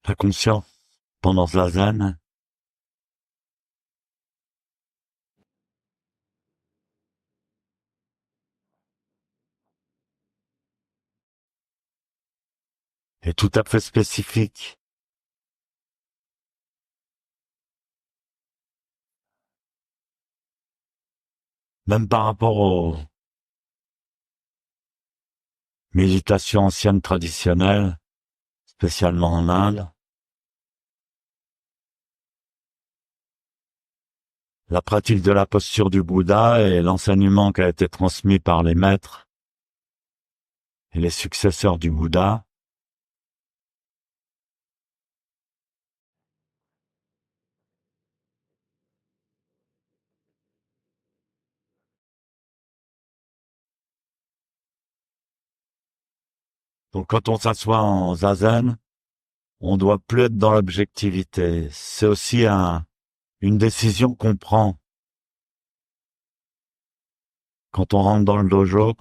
La conscience pendant Zazen, est tout à fait spécifique, même par rapport aux méditations anciennes traditionnelles, spécialement en Inde. La pratique de la posture du Bouddha et l'enseignement qui a été transmis par les maîtres et les successeurs du Bouddha. Donc quand on s'assoit en Zazen, on doit plus être dans l'objectivité. C'est aussi une décision qu'on prend quand on rentre dans le dojo,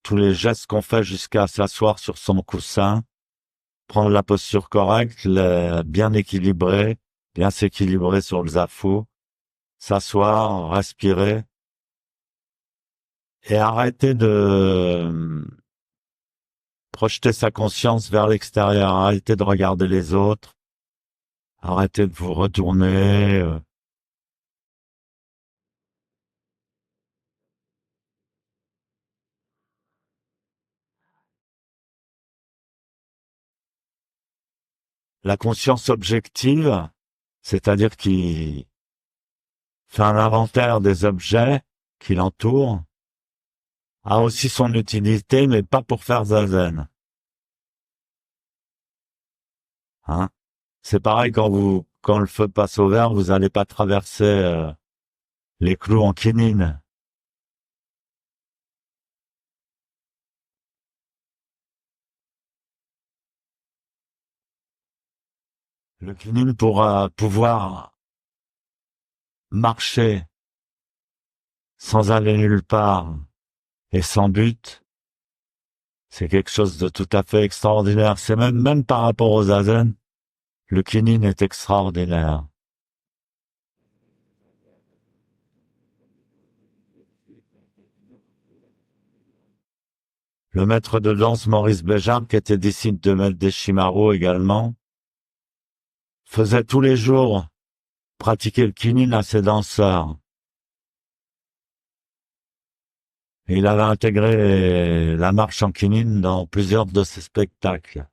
tous les gestes qu'on fait jusqu'à s'asseoir sur son coussin, prendre la posture correcte, bien équilibrée, bien s'équilibrer sur le zafu, s'asseoir, respirer et arrêter de projeter sa conscience vers l'extérieur, arrêter de regarder les autres, arrêter de vous retourner. La conscience objective, c'est-à-dire qui fait un inventaire des objets qui l'entourent, a aussi son utilité, mais pas pour faire zazen. Hein? C'est pareil quand le feu passe au vert, vous n'allez pas traverser les clous en quinine. Le quinine pourra pouvoir marcher sans aller nulle part et sans but. C'est quelque chose de tout à fait extraordinaire. C'est même par rapport aux zazen, le quinine est extraordinaire. Le maître de danse Maurice Béjart, qui était disciple de Maître Deschimaru également, faisait tous les jours pratiquer le quinine à ses danseurs. Et il avait intégré la marche en quinine dans plusieurs de ses spectacles.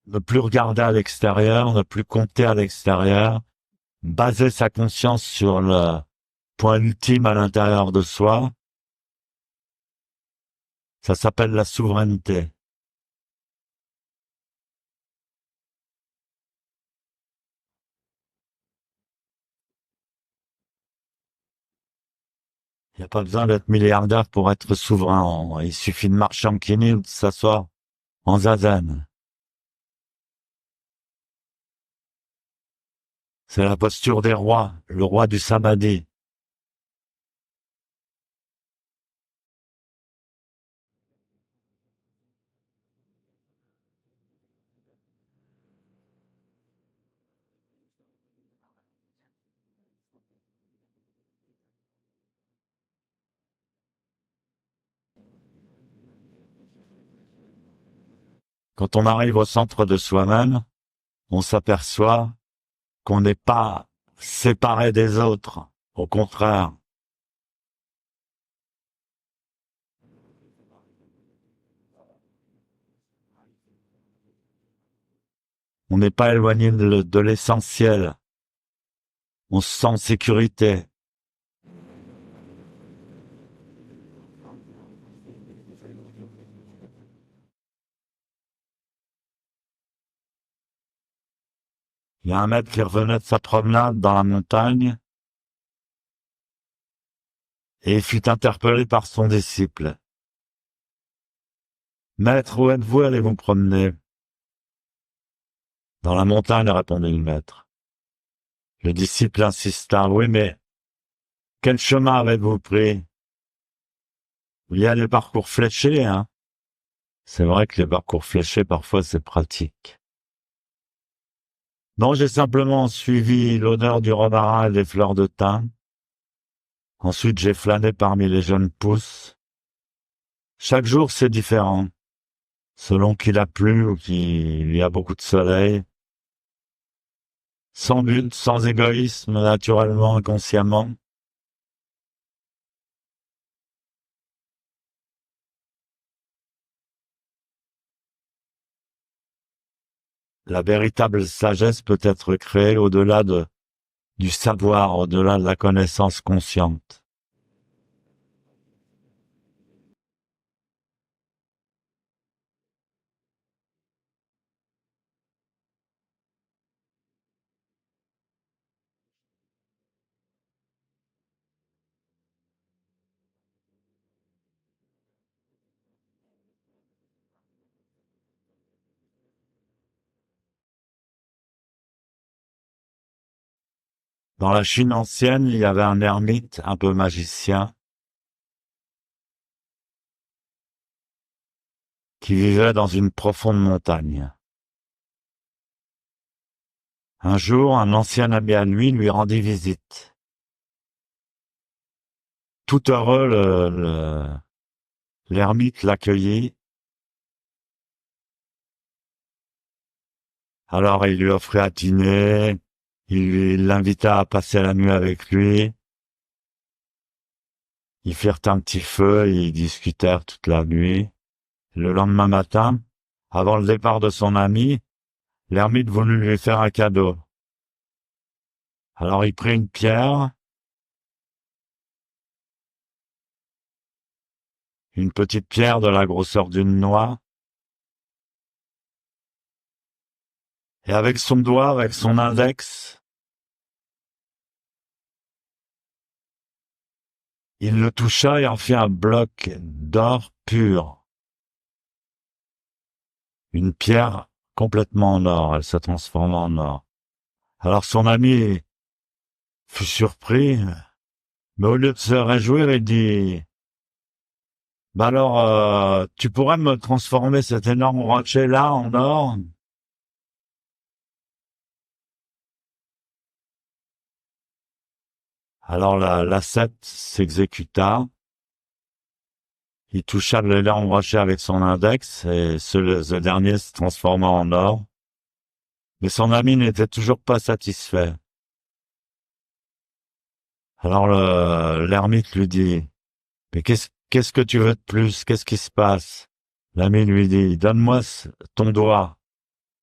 Ne plus regarder à l'extérieur, ne plus compter à l'extérieur, baser sa conscience sur le point ultime à l'intérieur de soi, ça s'appelle la souveraineté. Il n'y a pas besoin d'être milliardaire pour être souverain. Il suffit de marcher en quinine ou de s'asseoir en zazen. C'est la posture des rois, le roi du samadhi. Quand on arrive au centre de soi-même, on s'aperçoit qu'on n'est pas séparé des autres. Au contraire, on n'est pas éloigné de l'essentiel. On se sent en sécurité. Il y a un maître qui revenait de sa promenade dans la montagne et il fut interpellé par son disciple. « Maître, où êtes-vous allé vous promener ?»« Dans la montagne, répondit le maître. Le disciple insista. « Oui, mais quel chemin avez-vous pris ?»« Il y a les parcours fléchés, hein ?» C'est vrai que les parcours fléchés, parfois, c'est pratique. Non, j'ai simplement suivi l'odeur du romarin et des fleurs de thym. Ensuite, j'ai flâné parmi les jeunes pousses. Chaque jour, c'est différent, selon qu'il a plu ou qu'il y a beaucoup de soleil. Sans but, sans égoïsme, naturellement, inconsciemment. La véritable sagesse peut être créée au-delà du savoir, au-delà de la connaissance consciente. Dans la Chine ancienne, il y avait un ermite un peu magicien qui vivait dans une profonde montagne. Un jour, un ancien ami à lui rendit visite. Tout heureux, l'ermite l'accueillit. Alors il lui offrit à dîner, il l'invita à passer la nuit avec lui. Ils firent un petit feu et ils discutèrent toute la nuit. Le lendemain matin, avant le départ de son ami, l'ermite voulut lui faire un cadeau. Alors il prit une petite pierre de la grosseur d'une noix, et avec son doigt, avec son index, il le toucha et en fit un bloc d'or pur. Une pierre complètement en or, elle se transforma en or. Alors son ami fut surpris, mais au lieu de se réjouir, il dit: bah alors, tu pourrais me transformer cet énorme rocher-là en or? Alors l'ascète s'exécuta. Il toucha l'énorme rocher avec son index et ce dernier se transforma en or. Mais son ami n'était toujours pas satisfait. Alors l'ermite lui dit: mais qu'est-ce que tu veux de plus? Qu'est-ce qui se passe? L'ami lui dit: donne-moi ton doigt.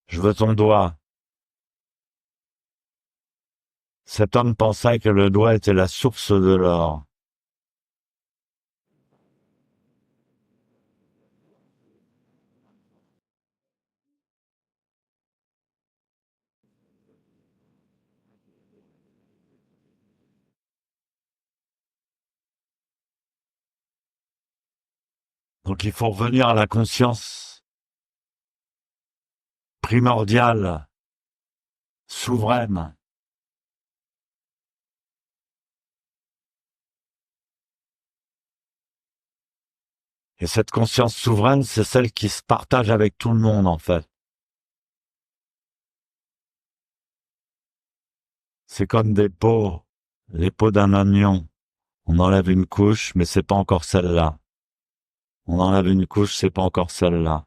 Je veux ton doigt. Cet homme pensa que le doigt était la source de l'or. Donc il faut revenir à la conscience primordiale, souveraine. Et cette conscience souveraine, c'est celle qui se partage avec tout le monde, en fait. C'est comme des peaux, les peaux d'un oignon. On enlève une couche, mais c'est pas encore celle-là. On enlève une couche, c'est pas encore celle-là.